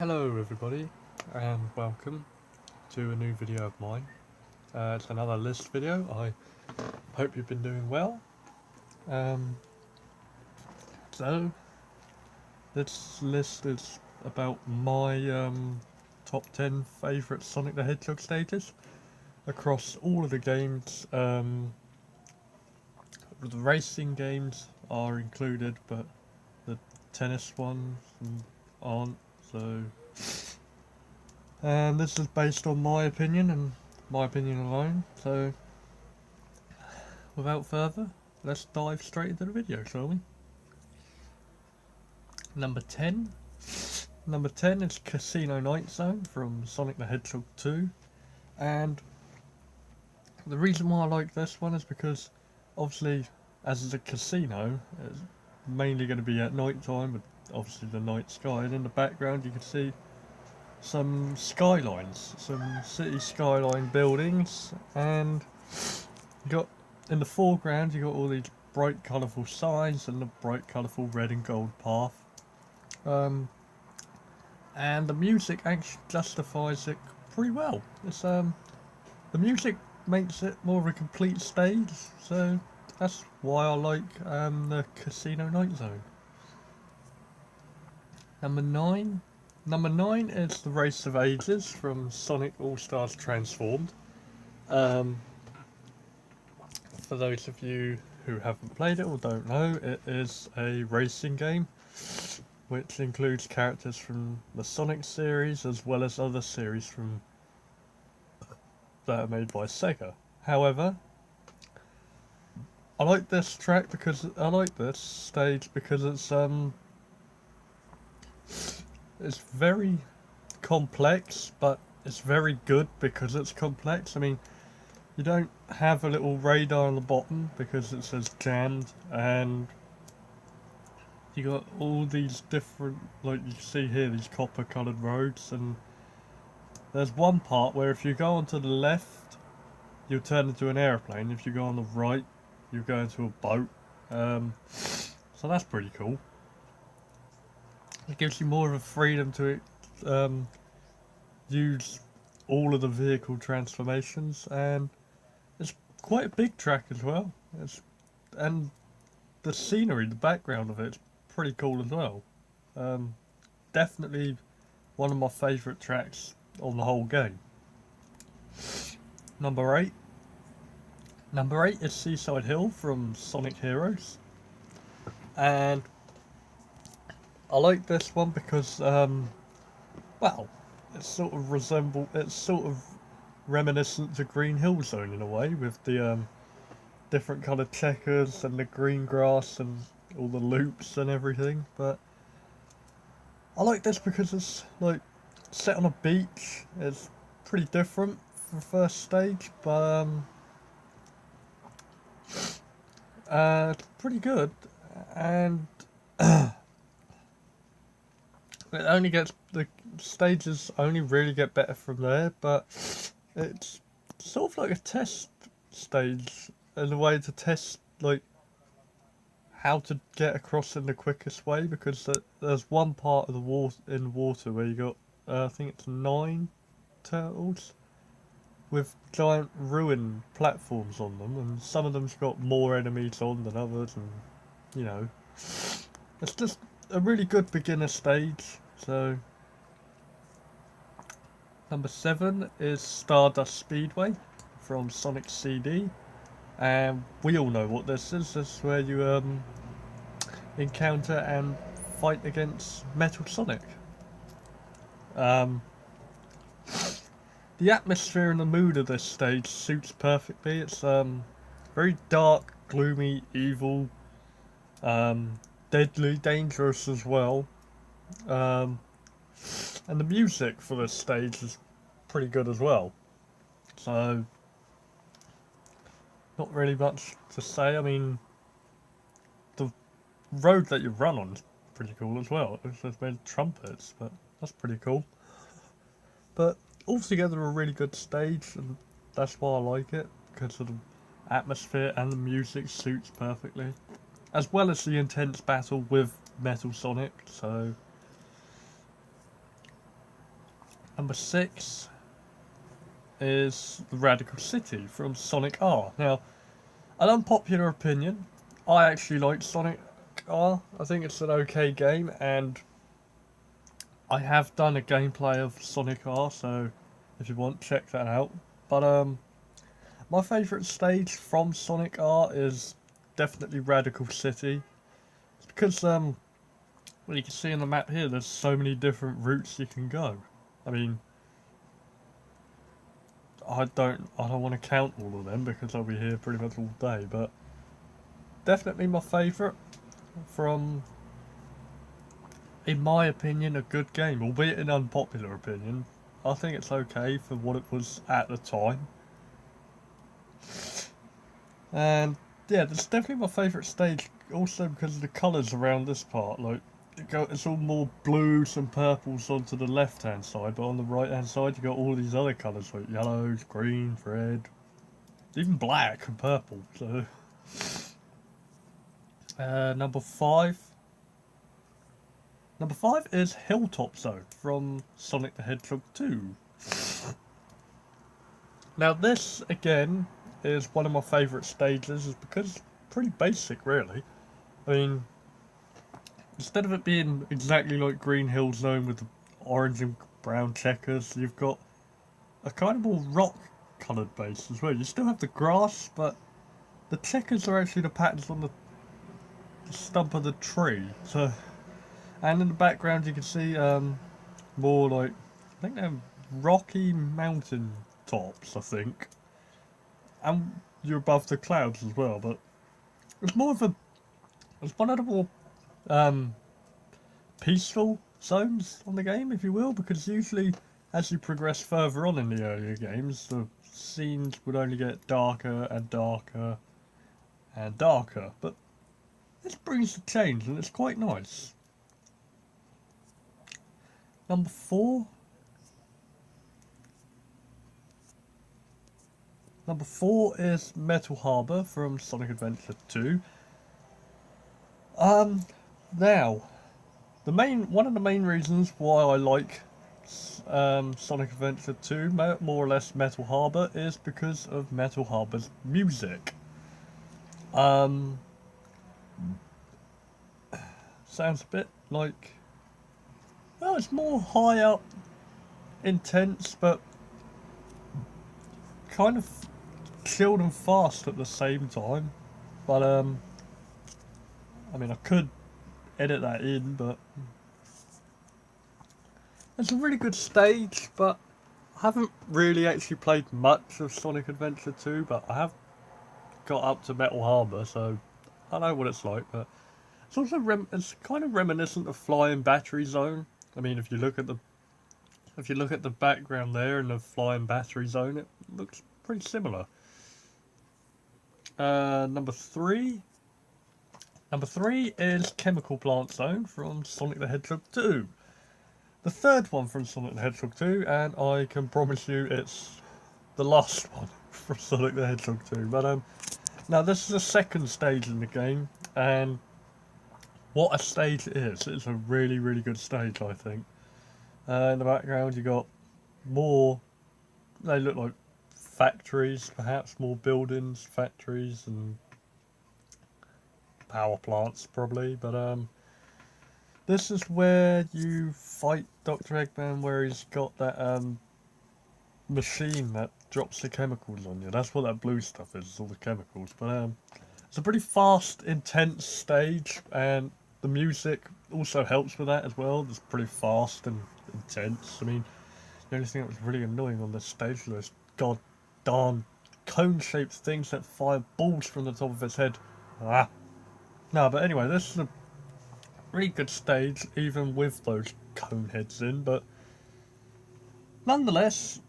Hello everybody and welcome to a new video of mine. It's another list video. I hope you've been doing well. Um, so this list is about my top 10 favourite Sonic the Hedgehog stages across all of the games. The racing games are included, but the tennis ones aren't. So. And this is based on my opinion and my opinion alone, so without further, let's dive straight into the video, shall we? Number 10. Number 10 is Casino Night Zone from Sonic the Hedgehog 2. And the reason why I like this one is because, obviously, as it's a casino, it's mainly going to be at night time, with obviously the night sky, and in the background you can see some skylines, some city skyline buildings, and you got in the foreground you got all these bright colourful signs and the bright colourful red and gold path, and the music actually justifies it pretty well. It's the music makes it more of a complete stage, so that's why I like the Casino Night Zone. Number 9. Number 9 is The Race of Ages from Sonic All-Stars Transformed. For those of you who haven't played it or don't know, it is a racing game which includes characters from the Sonic series as well as other series from that are made by Sega. However, I like this track because I like this stage because it's very complex, but it's very good because it's complex. I mean, you don't have a little radar on the bottom because it says jammed, and you got all these different, like you see here, these copper coloured roads, and there's one part where if you go onto the left, you'll turn into an aeroplane. If you go on the right, you go into a boat. So that's pretty cool. It gives you more of a freedom to use all of the vehicle transformations, and it's quite a big track as well. And the scenery, the background of it's pretty cool as well. Definitely one of my favourite tracks on the whole game. Number 8. Number 8 is Seaside Hill from Sonic Heroes, and I like this one because well, it's sort of reminiscent to Green Hill Zone in a way, with the different coloured checkers and the green grass and all the loops and everything. But I like this because it's like set on a beach. It's pretty different for the first stage, but it's pretty good, and it only gets the stages only really get better from there. But it's sort of like a test stage in a way to test like how to get across in the quickest way, because there's one part of the water where you got I think it's 9 turtles with giant ruin platforms on them, and some of them's got more enemies on than others, and you know, it's just a really good beginner stage. So number 7 is Stardust Speedway from Sonic CD, and we all know what this is. This is where you encounter and fight against Metal Sonic. The atmosphere and the mood of this stage suits perfectly. It's very dark, gloomy, evil, deadly, dangerous as well. And the music for this stage is pretty good as well. So, not really much to say. I mean, the road that you run on is pretty cool as well. It's made of trumpets, but that's pretty cool. But altogether a really good stage, and that's why I like it, because of the atmosphere and the music suits perfectly, as well as the intense battle with Metal Sonic. So Number 6 is the Radical City from Sonic R. Now, an unpopular opinion, I actually like Sonic R. I think it's an okay game, and I have done a gameplay of Sonic R, so if you want, check that out. But my favourite stage from Sonic R is definitely Radical City. It's because well, you can see on the map here, there's so many different routes you can go. I mean, I don't want to count all of them because I'll be here pretty much all day, but definitely my favourite from, in my opinion, a good game, albeit an unpopular opinion. I think it's okay for what it was at the time. And yeah, that's definitely my favourite stage, also because of the colours around this part. Like, it's all more blues and purples onto the left hand side, but on the right hand side you got all these other colours like yellows, green, red, even black and purple. So number 5. Number 5 is Hilltop Zone from Sonic the Hedgehog 2. Now this again is one of my favourite stages, is because it's pretty basic really. I mean, instead of it being exactly like Green Hill Zone with the orange and brown checkers, you've got a kind of more rock coloured base as well. You still have the grass, but the checkers are actually the patterns on the stump of the tree. So, and in the background you can see more like, I think they're rocky mountain tops, I think. And you're above the clouds as well, but it's more of a, it's one of the more peaceful zones on the game, if you will, because usually as you progress further on in the earlier games, the scenes would only get darker and darker and darker, but this brings a change and it's quite nice. Number 4. Number 4 is Metal Harbor from Sonic Adventure 2. Now, one of the main reasons why I like Sonic Adventure 2, more or less Metal Harbor, is because of Metal Harbor's music. Sounds a bit like, well, it's more high up, intense, but kind of chilled and fast at the same time. But I mean, I could edit that in, but it's a really good stage. But I haven't really actually played much of Sonic Adventure 2, but I have got up to Metal Harbor, so I know what it's like. But it's also it's kind of reminiscent of Flying Battery Zone. I mean, if you look at the background there in the Flying Battery Zone, it looks pretty similar. Number 3. Number 3 is Chemical Plant Zone from Sonic the Hedgehog 2. The third one from Sonic the Hedgehog 2, and I can promise you it's the last one from Sonic the Hedgehog 2. But now this is the second stage in the game, and what a stage it is. It's a really, really good stage, I think. In the background you got more, they look like factories, perhaps more buildings, factories and power plants probably, but this is where you fight Dr. Eggman, where he's got that machine that drops the chemicals on you. That's what that blue stuff is, all the chemicals. But it's a pretty fast, intense stage, and the music also helps with that as well. It's pretty fast and intense. I mean, the only thing that was really annoying on this stage was god darn cone-shaped things that fire balls from the top of his head. Ah. No, but anyway, this is a really good stage, even with those cone heads in, but nonetheless,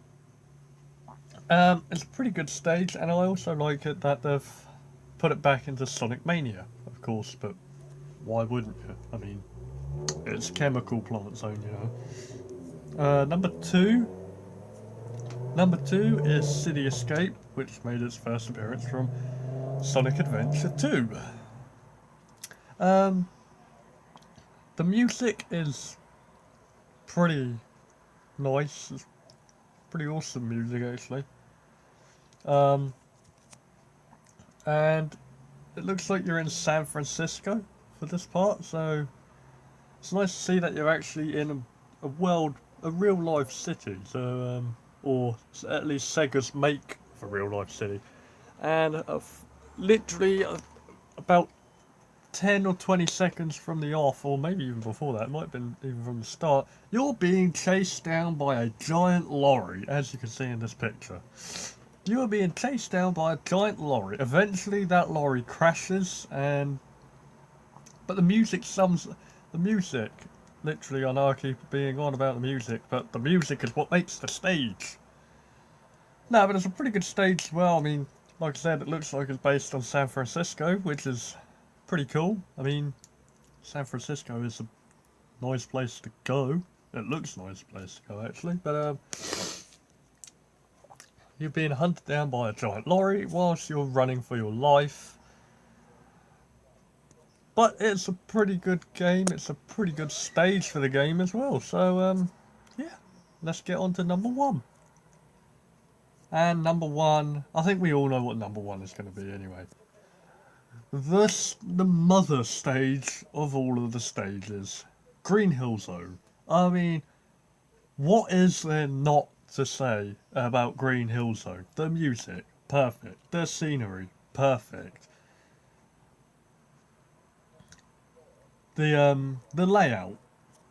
it's a pretty good stage, and I also like it that they've put it back into Sonic Mania, of course, but why wouldn't you? I mean, it's Chemical Plant Zone, you know. Number 2 is City Escape, which made its first appearance from Sonic Adventure 2. The music is pretty nice. It's pretty awesome music actually. Um, and it looks like you're in San Francisco for this part, so it's nice to see that you're actually in a real life city. So, or at least Sega's make of a real life city, and literally about 10 or 20 seconds from the off, or maybe even before that, it might have been even from the start, you're being chased down by a giant lorry, as you can see in this picture. You are being chased down by a giant lorry. Eventually that lorry crashes, but the music, literally, I know I keep being on about the music, but the music is what makes the stage. No, but it's a pretty good stage as well. I mean, like I said, it looks like it's based on San Francisco, which is pretty cool. I mean, San Francisco is a nice place to go. It looks a nice place to go, actually. But you're being hunted down by a giant lorry whilst you're running for your life. But it's a pretty good game. It's a pretty good stage for the game as well. So, yeah, let's get on to number one. And number one, I think we all know what number one is going to be anyway. The mother stage of all of the stages. Green Hill Zone. I mean, what is there not to say about Green Hill Zone? The music, perfect. The scenery, perfect. The layout,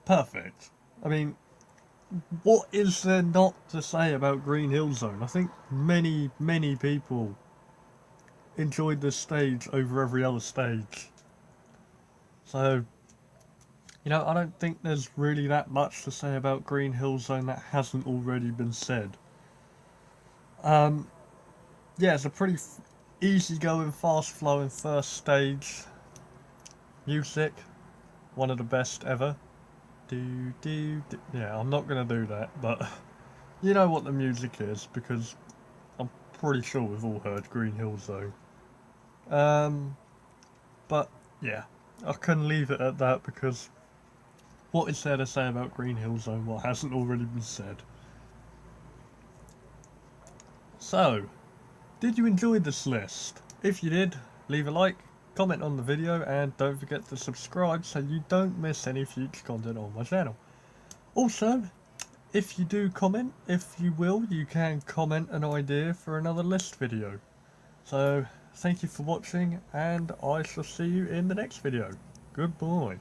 perfect. I mean, what is there not to say about Green Hill Zone? I think many people enjoyed this stage over every other stage. So, I don't think there's really that much to say about Green Hill Zone that hasn't already been said. Um, yeah, it's a pretty easy-going, fast-flowing first stage. Music, one of the best ever. Yeah, I'm not gonna do that, but you know what the music is because I'm pretty sure we've all heard Green Hill Zone. But yeah, I can leave it at that because what is there to say about Green Hill Zone what hasn't already been said? So, did you enjoy this list? If you did, leave a like, comment on the video, and don't forget to subscribe so you don't miss any future content on my channel. Also, if you do comment, if you will, you can comment an idea for another list video. So, thank you for watching, and I shall see you in the next video. Goodbye.